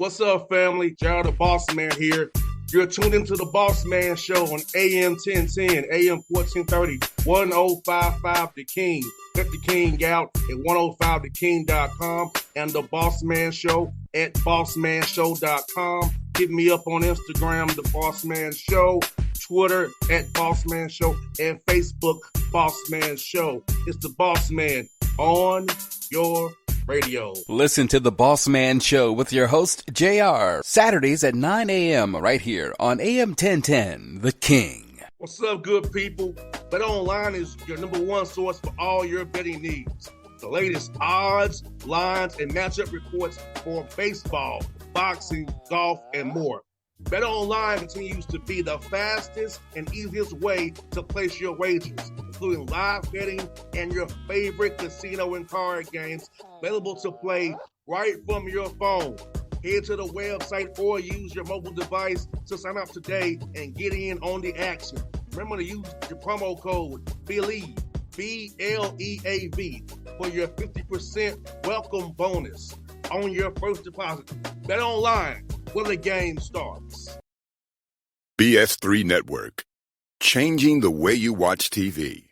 What's up, family? Gerald the Bossman here. You're tuned into the Bossman Show on AM 1010, AM 1430, 1055 The King. Let the King out at 105theking.com and the Bossman Show at bossmanshow.com. Hit me up on Instagram, the Bossman Show, Twitter at Bossman Show, and Facebook, Bossman Show. It's the Bossman on your radio. Listen to the Bossman Show with your host, JR, Saturdays at 9 a.m. right here on AM 1010, The King. What's up, good people? BetOnline is your number one source for all your betting needs. The latest odds, lines, and matchup reports for baseball, boxing, golf, and more. BetOnline continues to be the fastest and easiest way to place your wagers, including live betting and your favorite casino and card games available to play right from your phone. Head to the website or use your mobile device to sign up today and get in on the action. Remember to use your promo code BELIEVE, BLEAV, for your 50% welcome bonus on your first deposit. BetOnline, where the game starts. BS3 Network, changing the way you watch TV.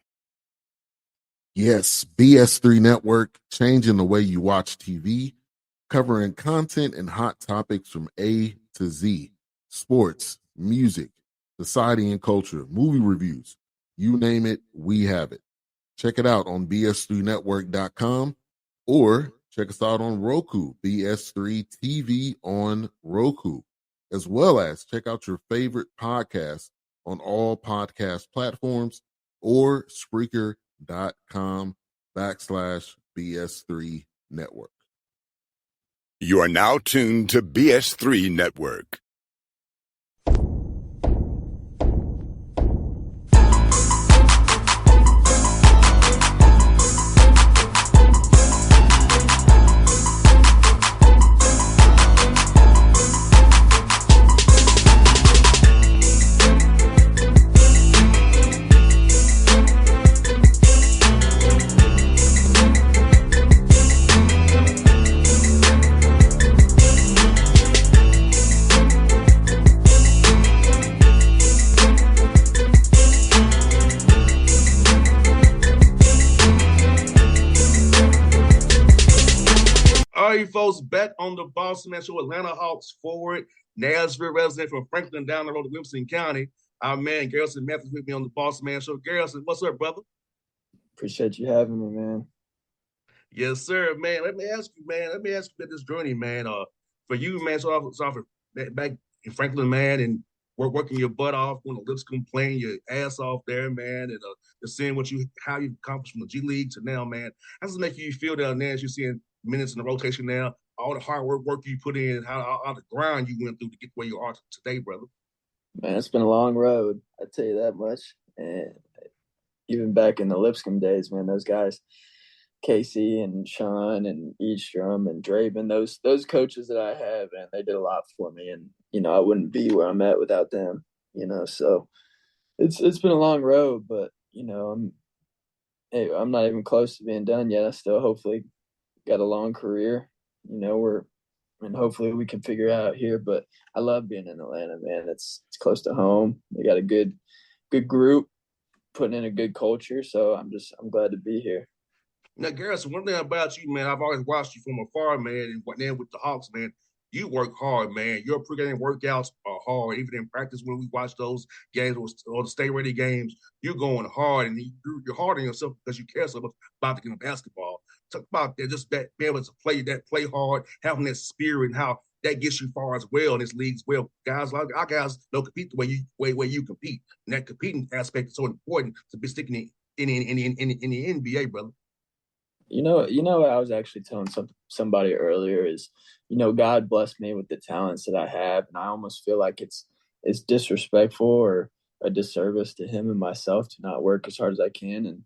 Yes, BS3 Network, changing the way you watch TV, covering content and hot topics from A to Z, sports, music, society and culture, movie reviews, you name it, we have it. Check it out on bs3network.com or check us out on Roku, BS3 TV on Roku, as well as check out your favorite podcast on all podcast platforms or Spreaker.com/BS3 Network. You are now tuned to BS3 Network. All right, folks, back on the Bossman Show, Atlanta Hawks forward, Nashville resident from Franklin down the road to Williamson County. Our man, Garrison Mathews, with me on the Bossman Show. Garrison, what's up, brother? Appreciate you having me, man. Yes, sir, man. Let me ask you about this journey, man. For you, man, so back in Franklin, man, and working your butt off, when the Lipscomb playing your ass off there, man, and just seeing how you accomplished from the G League to now, man. How does it make you feel down there as you're seeing minutes in the rotation now, all the hard work you put in, how the grind you went through to get where you are today, brother? Man, it's been a long road, I tell you that much. And even back in the Lipscomb days, man, those guys, Casey and Sean and Eastrom and Draven, those coaches that I have, man, they did a lot for me. And, I wouldn't be where I'm at without them, so it's been a long road, but, I'm not even close to being done yet. I still hopefully got a long career, and hopefully we can figure it out here. But I love being in Atlanta, man. It's close to home. They got a good group, putting in a good culture. So I'm glad to be here. Now, Garrison, one thing about you, man, I've always watched you from afar, man, and then with the Hawks, man, you work hard, man. Your pregame workouts are hard. Even in practice, when we watch those games or the stay-ready games, you're going hard, and you're hard on yourself because you care so much about the game of basketball. Talk about that, just that being able to play hard, having that spirit, and how that gets you far as well in this league as well. Guys, our guys don't compete the way you compete, and that competing aspect is so important to be sticking in the NBA, brother. What I was actually telling somebody earlier is, God blessed me with the talents that I have, and I almost feel like it's disrespectful or a disservice to him and myself to not work as hard as I can and,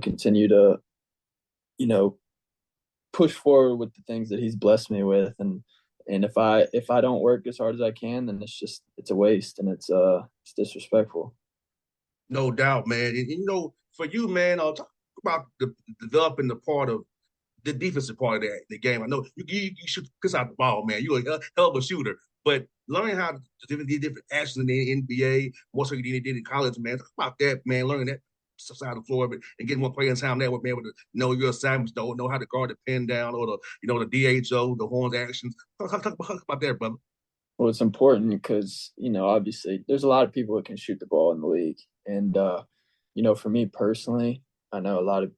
continue to, push forward with the things that he's blessed me with. And if I don't work as hard as I can, then it's a waste, and it's disrespectful. No doubt, man. And for you, man, I'll talk about developing the part of the defensive part of the game. I know you should piss out the ball, man. You're a hell of a shooter, but learning how to different actions in the NBA, more so than you did in college, man. Talk about that, man. Learning that side of the floor and getting more playing time that would be able to know your assignments, know how to guard the pin down or the DHO, the horns actions. Talk about that, brother. Well, it's important because, obviously there's a lot of people that can shoot the ball in the league. And, for me personally, I know a lot of,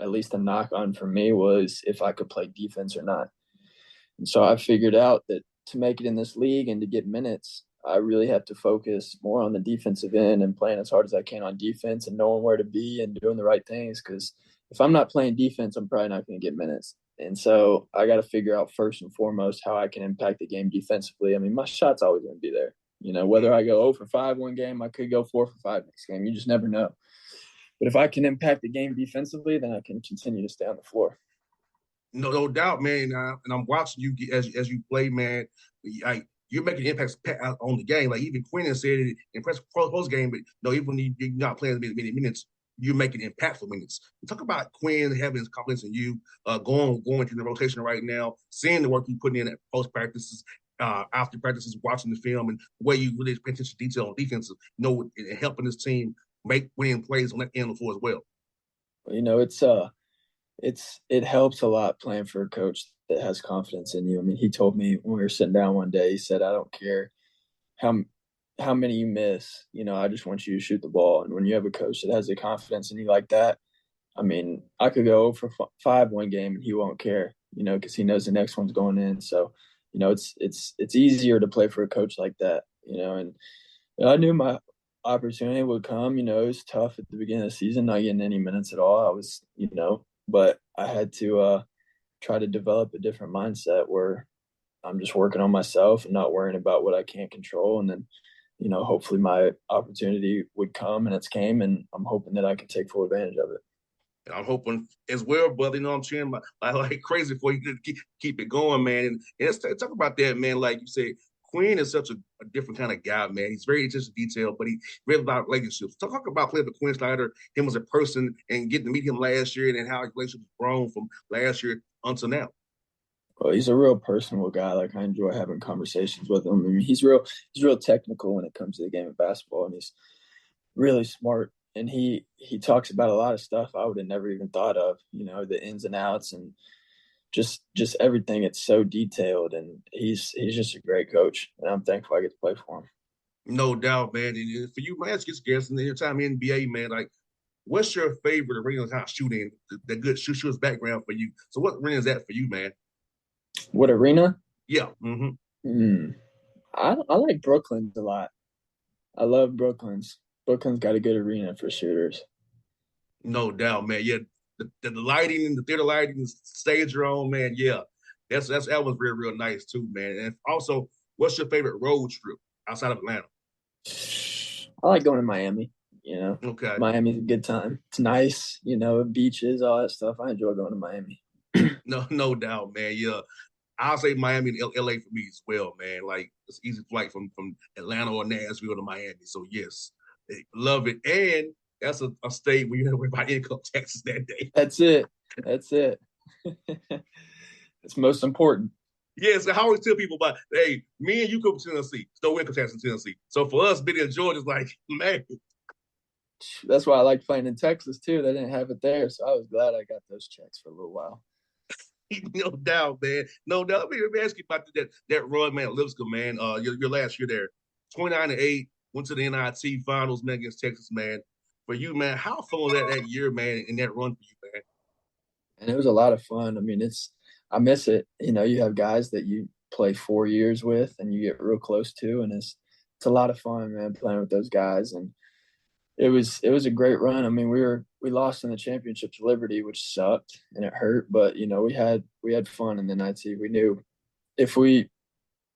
at least the knock on for me was if I could play defense or not. And so I figured out that to make it in this league and to get minutes, I really have to focus more on the defensive end and playing as hard as I can on defense and knowing where to be and doing the right things. Because if I'm not playing defense, I'm probably not going to get minutes. And so I got to figure out first and foremost how I can impact the game defensively. I mean, my shot's always going to be there. Whether I go 0 for 5 one game, I could go 4 for 5 next game. You just never know. But if I can impact the game defensively, then I can continue to stay on the floor. No doubt, man. And I'm watching you as you play, man. You're making impacts on the game. Like even Quinn said it in post game, but even when you're not playing many minutes, you're making impactful minutes. Talk about Quinn having his confidence in you, going through the rotation right now, seeing the work you putting in at post practices, after practices, watching the film, and the way you really pay attention to detail on defense, and helping this team make winning plays on that end of the floor as well. It helps a lot playing for a coach that has confidence in you. I mean, he told me when we were sitting down one day, he said, I don't care how many you miss, I just want you to shoot the ball. And when you have a coach that has the confidence in you like that, I mean, I could go 0 for 5 one game and he won't care, because he knows the next one's going in. So, it's easier to play for a coach like that, and I knew my opportunity would come. It was tough at the beginning of the season, not getting any minutes at all. I was, but I had to try to develop a different mindset where I'm just working on myself and not worrying about what I can't control. And then, hopefully my opportunity would come, and it's came, and I'm hoping that I can take full advantage of it. And I'm hoping as well, brother. I'm cheering like crazy for you to keep it going, man. And let's talk about that, man. Like you said, Quinn is such a different kind of guy, man. He's very attention to detail, but he really about relationships. Talk about playing with Quinn Snyder, him as a person, and getting to meet him last year, and how his relationship has grown from last year until now. Well, he's a real personable guy. Like, I enjoy having conversations with him. I mean, he's real technical when it comes to the game of basketball, and he's really smart. And he talks about a lot of stuff I would have never even thought of, the ins and outs and just everything. It's so detailed, and he's just a great coach, and I'm thankful I get to play for him. No doubt, man. And for you, man, just guessing your time in the NBA, man, like, what's your favorite arena kind of shooting, the good shooter's background for you? So what arena is that for you, man? What arena? Yeah. I like Brooklyn's a lot. I love Brooklyn's. Brooklyn's got a good arena for shooters. No doubt, man. Yeah, the lighting, the theater lighting, the stage you're on, man. Yeah, that was real nice too, man. And also, what's your favorite road trip outside of Atlanta? I like going to Miami. Okay. Miami's a good time. It's nice, beaches, all that stuff. I enjoy going to Miami. No doubt, man. Yeah, I'll say Miami and LA for me as well, man. Like, it's easy flight from Atlanta or Nashville to Miami. So yes, love it. And that's a state where you don't worry about income taxes that day. That's it. It's most important. Yes, I always tell people about, hey, me and you come to Tennessee. No income tax in Tennessee. So for us, being in Georgia is like, man. That's why I like playing in Texas too. They didn't have it there, so I was glad I got those checks for a little while. No doubt, man. No doubt. Let me ask you about that run, man, at Lipscomb, man. Your last year there, 29-8, went to the NIT finals, man, against Texas, man. For you, man, how fun was that year, man, and that run for you, man? And it was a lot of fun. I mean, I miss it. You have guys that you play 4 years with and you get real close to, and it's a lot of fun, man, playing with those guys. And it was a great run. I mean, we lost in the championship to Liberty, which sucked and it hurt, but we had fun in the NIT. We knew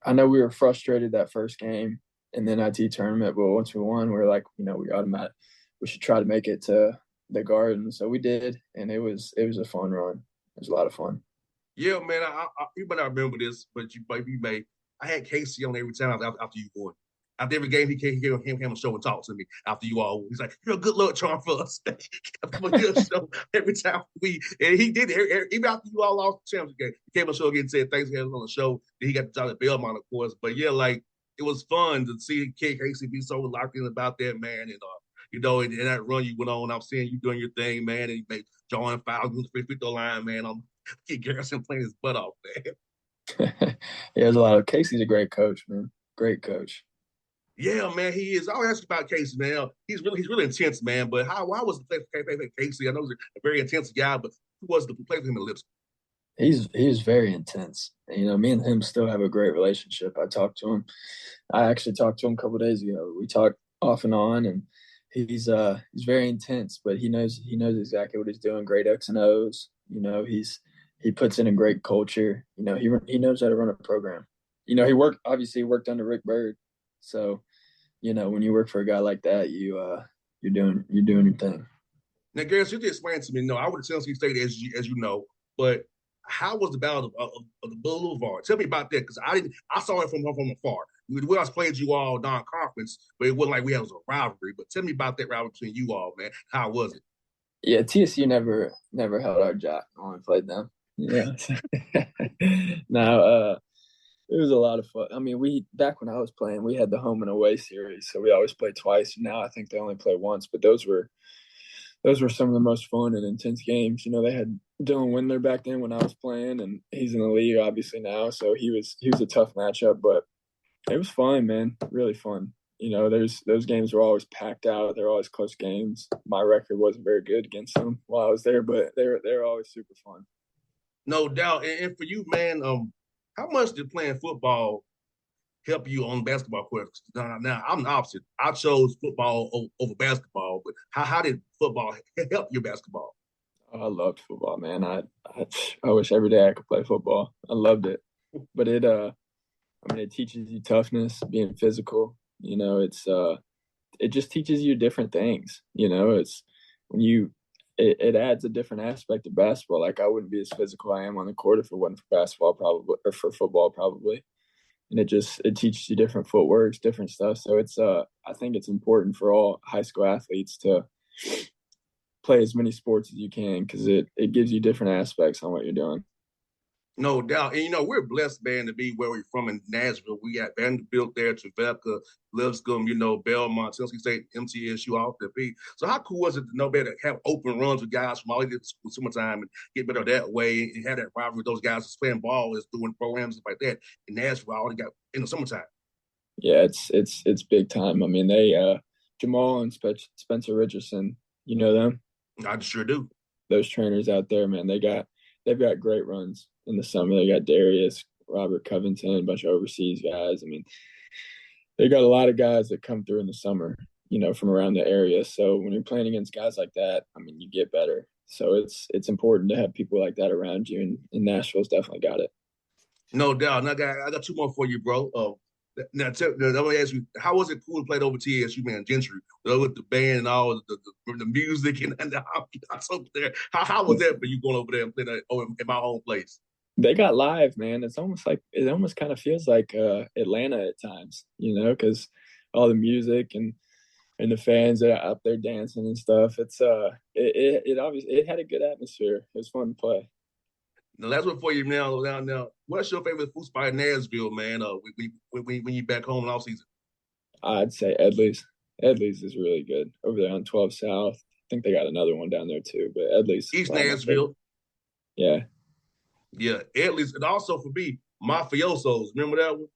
I know we were frustrated that first game in the NIT tournament, but once we won, we were like, we should try to make it to the Garden. So we did, and it was a fun run. It was a lot of fun. Yeah, man. You might not remember this, but you may. I had Casey on every time after you won. After every game, he came and show and talk to me after you all. He's like, "You're a good luck charm for us." Come on, show every time and he did it. Even after you all lost the championship game, he came on the show again and said thanks for having us on the show. Then he got the job at Belmont, of course. But yeah, like it was fun to see Kid Casey be so locked in about that, man. And in that run you went on, I'm seeing you doing your thing, man. And you made John fouls on the free throw line, man. I'm Kid Garrison playing his butt off, man. Yeah, there's a lot of Casey's a great coach, man. Great coach. Yeah, man, he is. I always ask you about Casey, man. He's really intense, man. But why was the play for Casey? I know he's a very intense guy, but who was the play for him in Lipscomb? He's very intense. Me and him still have a great relationship. I talked to him. I actually talked to him a couple of days ago. We talked off and on, and he's very intense, but he knows exactly what he's doing. Great X and O's. He puts in a great culture. He knows how to run a program. He worked under Rick Byrd. So, when you work for a guy like that, you're doing your thing. Now, Garrison, you just explain to me. No, I would have Tennessee State as you know, but how was the battle of the Boulevard? Tell me about that because I saw it from afar. We always played you all non-conference, but it wasn't like we had a rivalry. But tell me about that rivalry between you all, man. How was it? Yeah, TSU never held our jock when we played them. Yeah. Now, it was a lot of fun. I mean, back when I was playing, we had the home and away series, so we always played twice. Now I think they only play once, but those were some of the most fun and intense games. They had Dylan Windler back then when I was playing, and he's in the league obviously now, so he was a tough matchup, but it was fun, man. Really fun. Those games were always packed out. They're always close games. My record wasn't very good against them while I was there, but they were always super fun. No doubt. And for you, man, how much did playing football help you on basketball court? Now I'm the opposite. I chose football over basketball, but how did football help your basketball? Oh, I loved football, man. I wish every day I could play football. I loved it, but it teaches you toughness, being physical. It just teaches you different things. It's when it adds a different aspect of basketball. Like I wouldn't be as physical I am on the court if it wasn't for basketball, probably, or for football, probably. And it teaches you different footworks, different stuff. So I think it's important for all high school athletes to play as many sports as you can because it gives you different aspects on what you're doing. No doubt. And, we're blessed, man, to be where we're from in Nashville. We got Vanderbilt there, Tribeca, Lipscomb, Belmont, Tennessee State, MTSU, all the beat. So how cool was it to know better, have open runs with guys from all the summertime and get better that way and have that rivalry with those guys that's playing ball, is doing programs and like that in Nashville all got in the summertime? Yeah, it's big time. I mean, they Jamal and Spencer Richardson, you know them? I sure do. Those trainers out there, man, they've got great runs in the summer. They got Darius, Robert Covington, a bunch of overseas guys. I mean, they got a lot of guys that come through in the summer, from around the area. So when you're playing against guys like that, I mean, you get better. So it's important to have people like that around you, and Nashville's definitely got it. No doubt. And I got two more for you, bro. Now, I'm going to ask you, how was it cool to play over TSU, man, Gentry, with the band and all the music and the ambiance over there? How was that for you going over there and playing in my home place? They got live, man. It almost kind of feels like Atlanta at times, because all the music and the fans that are up there dancing and stuff. It obviously had a good atmosphere. It was fun to play. The last one for you now. What's your favorite food spot in Nashville, man? When you back home in off season? I'd say Edley's. Edley's is really good over there on 12 South. I think they got another one down there too, but Edley's. East Nashville. Yeah. Yeah, Edley's, and also for me, Mafioso's. Remember that one?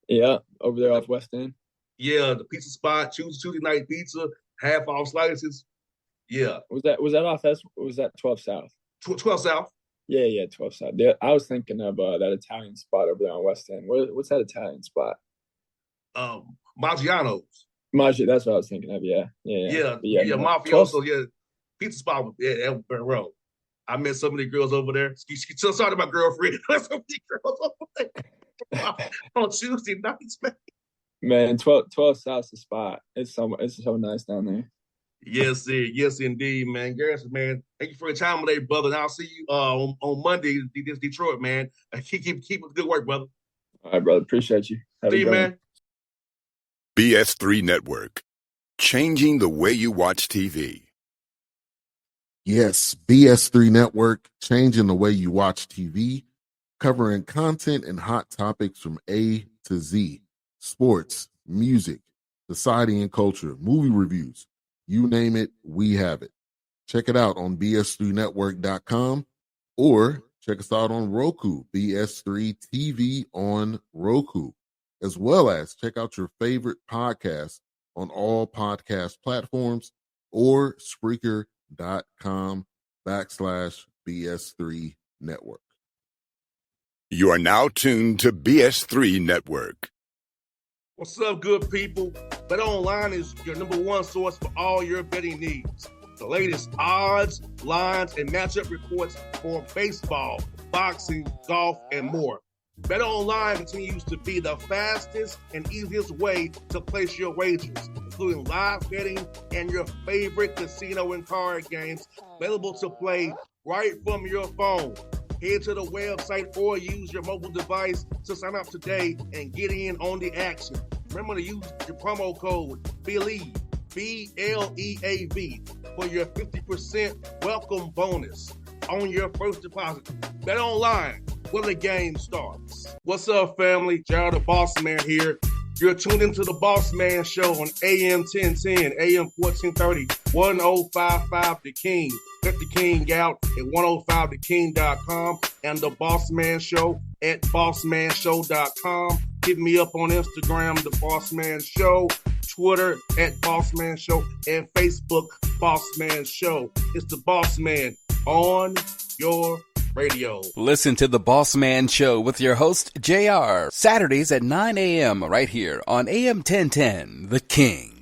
Yeah, over there off West End. Yeah, the pizza spot, Tuesday night pizza, half off slices. Yeah. Was that off S? Was that 12 South? 12 South. Yeah, 12 South. I was thinking of that Italian spot over there on West End. What's that Italian spot? Maggiano's. That's what I was thinking of. Yeah. Mafioso. Yeah, pizza spot. Yeah, that was very wrong. I met so many girls over there. She still talking about girlfriend. So many girls over there on Tuesday nights, man. Man, 12 South's the spot. It's so nice down there. Yes, sir. Yes, indeed, man. Garrison, man, thank you for your time today, brother. And I'll see you on Monday in Detroit, man. Keep up the good work, brother. All right, brother. Appreciate you. See you, man. BS3 Network. Changing the way you watch TV. Yes, BS3 Network, changing the way you watch TV, covering content and hot topics from A to Z. Sports, music, society and culture, movie reviews. You name it, we have it. Check it out on bs3network.com or check us out on Roku, BS3 TV on Roku, as well as check out your favorite podcast on all podcast platforms or Spreaker.com/BS3 Network. You are now tuned to BS3 Network. What's up, good people? BetOnline is your number one source for all your betting needs. The latest odds, lines, and matchup reports for baseball, boxing, golf, and more. BetOnline continues to be the fastest and easiest way to place your wagers, including live betting and your favorite casino and card games available to play right from your phone. Head to the website or use your mobile device to sign up today and get in on the action. Remember to use your promo code BELIEVE, BLEAV, for your 50% welcome bonus on your first deposit. Bet online where the game starts. What's up, family? Jared the Bossman here. You're tuned into the Bossman Show on AM 1010, AM 1430, 1055 The King. Check The King out at 105theking.com and the Bossman Show at bossmanshow.com. Hit me up on Instagram, The Bossman Show, Twitter at Bossman Show, and Facebook, Bossman Show. It's the Bossman on your radio. Listen to The Bossman Show with your host, JR, Saturdays at 9 a.m. right here on AM 1010, The King.